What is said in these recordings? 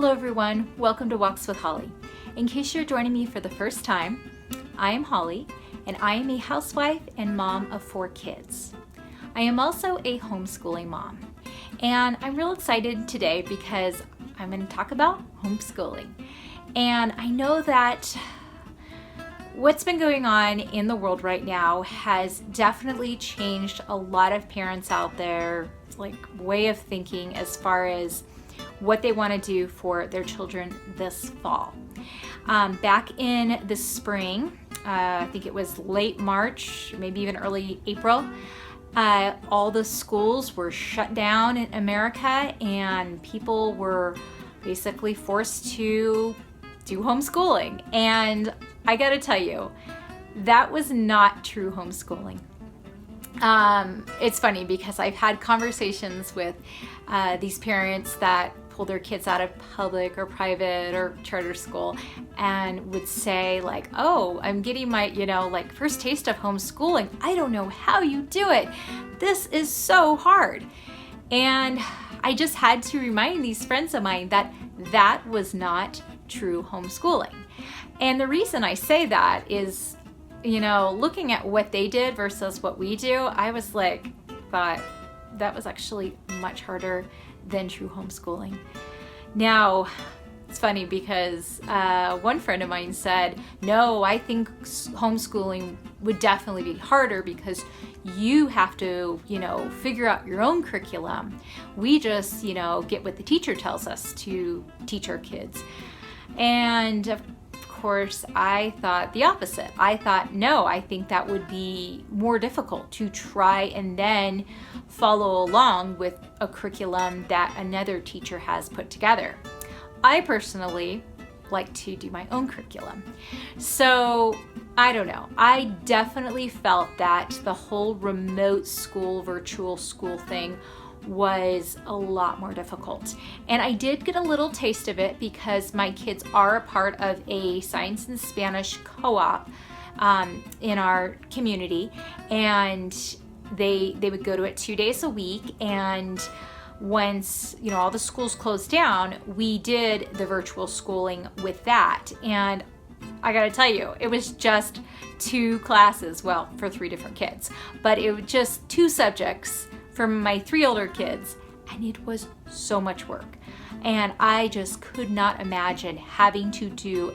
Hello everyone, welcome to Walks with Holly. In case you're joining me for the first time, I am Holly and I am a housewife and mom of 4 kids. I am also a homeschooling mom, and I'm real excited today because I'm going to talk about homeschooling. And I know that what's been going on in the world right now has definitely changed a lot of parents out there, way of thinking as far as what they want to do for their children this fall. Back in the spring, I think it was late March, maybe even early April, all the schools were shut down in America and people were basically forced to do homeschooling. And I gotta tell you, that was not true homeschooling. It's funny because I've had conversations with these parents that pull their kids out of public or private or charter school and would say oh, I'm getting my, first taste of homeschooling. I don't know how you do it. This is so hard. And I just had to remind these friends of mine that that was not true homeschooling. And the reason I say that is, looking at what they did versus what we do, I was thought that was actually much harder than true homeschooling. Now, it's funny because one friend of mine said, no, I think homeschooling would definitely be harder because you have to, figure out your own curriculum. We just, get what the teacher tells us to teach our kids. And of course, I thought the opposite. I thought, no, I think that would be more difficult to try and then follow along with a curriculum that another teacher has put together. I personally like to do my own curriculum. So I don't know. I definitely felt that the whole remote school, virtual school thing was a lot more difficult. And I did get a little taste of it because my kids are a part of a Science and Spanish co-op in our community, and they would go to it 2 days a week. And once all the schools closed down, we did the virtual schooling with that. And I gotta tell you, it was just 2 classes, well, for 3 different kids, but it was just 2 subjects for my 3 older kids, and it was so much work. And I just could not imagine having to do,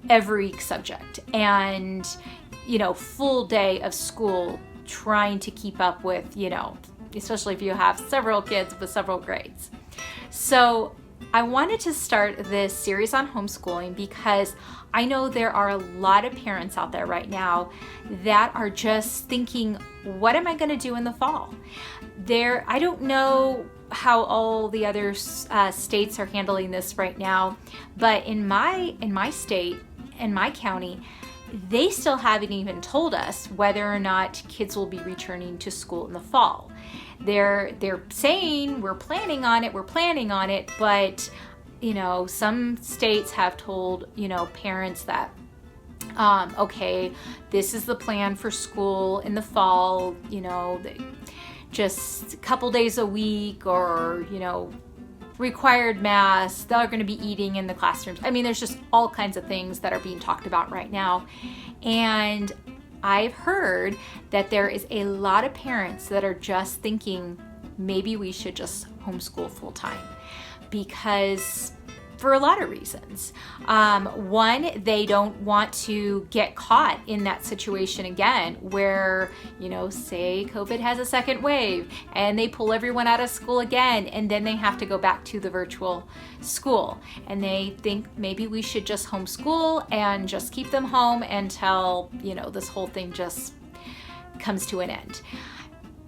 every subject and, full day of school trying to keep up with, especially if you have several kids with several grades. So I wanted to start this series on homeschooling because I know there are a lot of parents out there right now that are just thinking, what am I going to do in the fall? I don't know how all the other states are handling this right now, but in my state, in my county, they still haven't even told us whether or not kids will be returning to school in the fall. They're saying we're planning on it, but some states have told parents that okay, this is the plan for school in the fall, just a couple days a week, or required masks, they're going to be eating in the classrooms. I mean, there's just all kinds of things that are being talked about right now. And I've heard that there is a lot of parents that are just thinking maybe we should just homeschool full time, because for a lot of reasons. One, they don't want to get caught in that situation again where, say COVID has a second wave and they pull everyone out of school again, and then they have to go back to the virtual school. And they think maybe we should just homeschool and just keep them home until, this whole thing just comes to an end.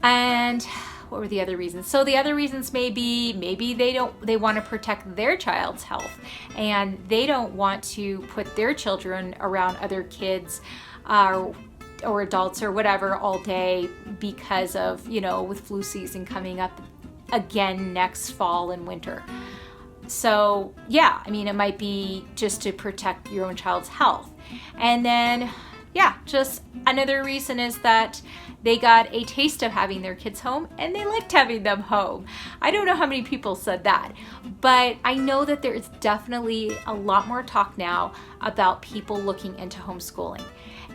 And what were the other reasons? So the other reasons maybe they want to protect their child's health, and they don't want to put their children around other kids or adults or whatever all day because of, with flu season coming up again next fall and winter. So yeah, it might be just to protect your own child's health. And then yeah, just another reason is that they got a taste of having their kids home and they liked having them home. I don't know how many people said that, but I know that there is definitely a lot more talk now about people looking into homeschooling.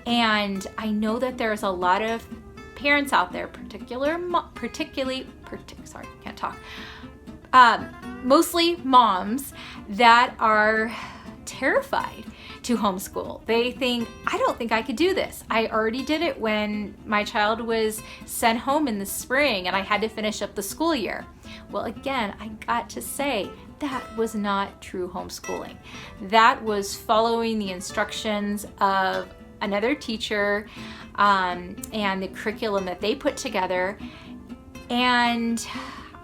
And I know that there's a lot of parents out there, mostly moms that are terrified to homeschool. They think, I don't think I could do this. I already did it when my child was sent home in the spring and I had to finish up the school year. Well, again, I got to say, that was not true homeschooling. That was following the instructions of another teacher and the curriculum that they put together. And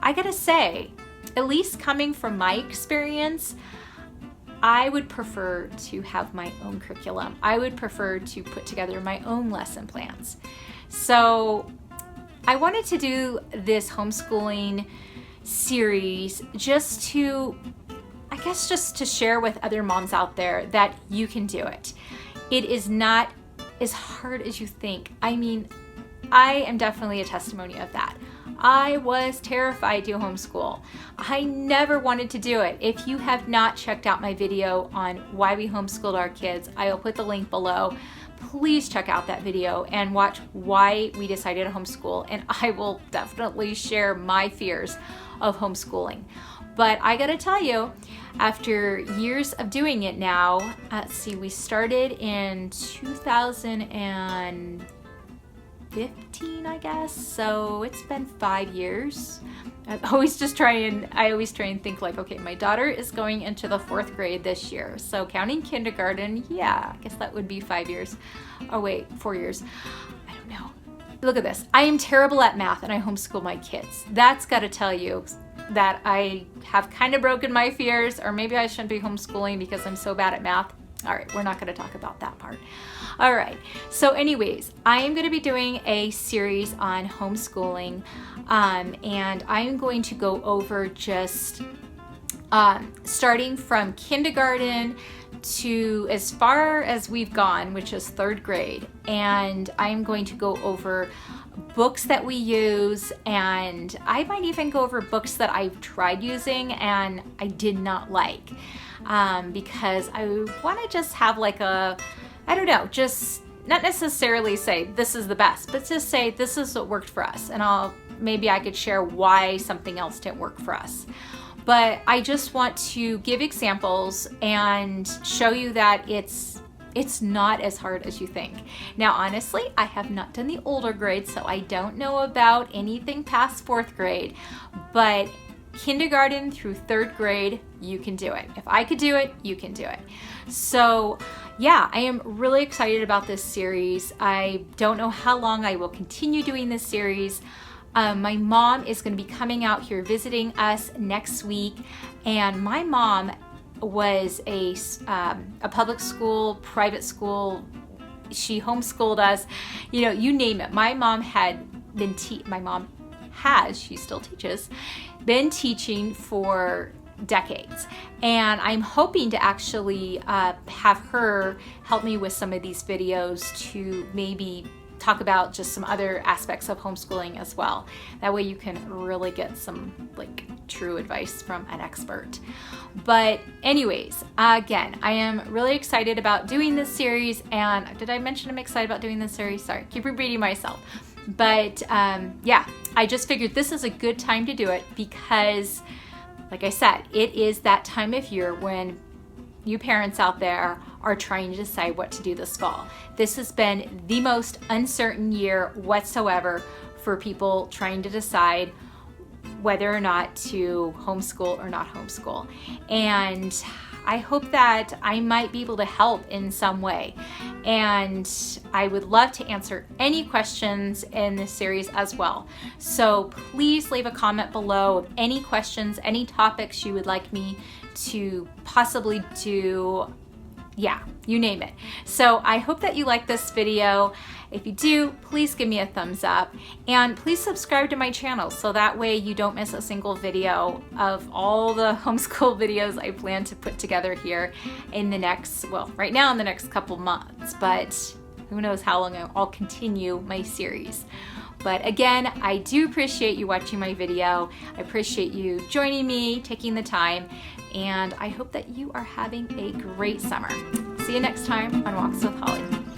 I gotta say, at least coming from my experience, I would prefer to have my own curriculum. I would prefer to put together my own lesson plans. So I wanted to do this homeschooling series just to share with other moms out there that you can do it. It is not as hard as you think. I mean, I am definitely a testimony of that. I was terrified to homeschool. I never wanted to do it. If you have not checked out my video on why we homeschooled our kids, I will put the link below. Please check out that video and watch why we decided to homeschool, and I will definitely share my fears of homeschooling. But I gotta tell you, after years of doing it now, we started in 2015, I guess. So it's been 5 years. I always try and think like, okay, my daughter is going into the 4th grade this year. So counting kindergarten, yeah, I guess that would be 5 years. Oh wait, 4 years. I don't know. Look at this. I am terrible at math and I homeschool my kids. That's got to tell you that I have kind of broken my fears, or maybe I shouldn't be homeschooling because I'm so bad at math. All right, we're not going to talk about that part. All right, so anyways, I am going to be doing a series on homeschooling, and I am going to go over just starting from kindergarten to as far as we've gone, which is 3rd grade, and I'm going to go over books that we use, and I might even go over books that I've tried using and I did not like, because I want to just have like just not necessarily say this is the best, but just say this is what worked for us, and maybe I could share why something else didn't work for us. But I just want to give examples and show you that it's not as hard as you think. Now, honestly, I have not done the older grades, so I don't know about anything past 4th grade, but kindergarten through 3rd grade, you can do it. If I could do it, you can do it. So yeah, I am really excited about this series. I don't know how long I will continue doing this series. My mom is going to be coming out here visiting us next week, and my mom was a public school, private school. She homeschooled us, you name it. My mom she still teaches, been teaching for decades. And I'm hoping to actually have her help me with some of these videos to maybe talk about just some other aspects of homeschooling as well. That way you can really get some true advice from an expert. But anyways, again, I am really excited about doing this series. And did I mention I'm excited about doing this series? Sorry, keep repeating myself. But yeah, I just figured this is a good time to do it because, like I said, it is that time of year when you parents out there are trying to decide what to do this fall. This has been the most uncertain year whatsoever for people trying to decide whether or not to homeschool or not homeschool. And I hope that I might be able to help in some way. And I would love to answer any questions in this series as well. So please leave a comment below of any questions, any topics you would like me to possibly do. Yeah, you name it. So I hope that you like this video. If you do, please give me a thumbs up and please subscribe to my channel so that way you don't miss a single video of all the homeschool videos I plan to put together here in the next, right now in the next couple months, but who knows how long I'll continue my series. But again, I do appreciate you watching my video. I appreciate you joining me, taking the time, and I hope that you are having a great summer. See you next time on Walks with Holly.